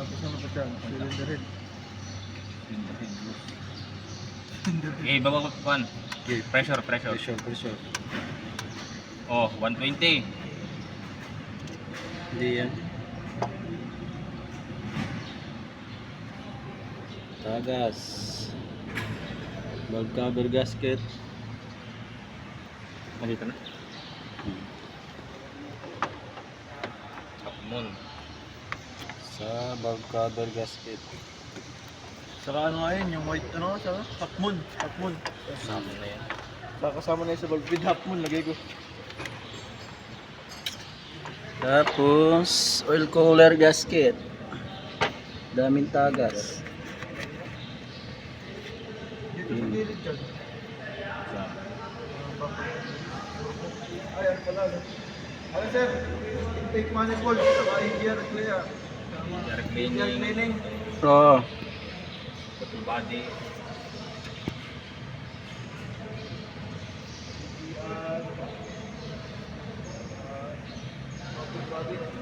Tapos ano pa dyan? Cylinder head. Okay, baba pan. Okay. Pressure. Pressure. Oh, 120. Hindi yan. Tagas. Valve cover gasket. Makita na. Kapmon. Sa valve cover gasket. Saka ano nga yun, yung white ano, saka half moon. Kasama na yan. Saka kasama na yun sa valve with half moon, lagay ko. Tapos, oil cooler gasket. Daming tagas. Dito sa gilid dyan. Ay, ano pala. Ano sir? Intake manifold. Saka AGR clear. Direct AGR cleaning. cleaning. Oo. Full body. Full body.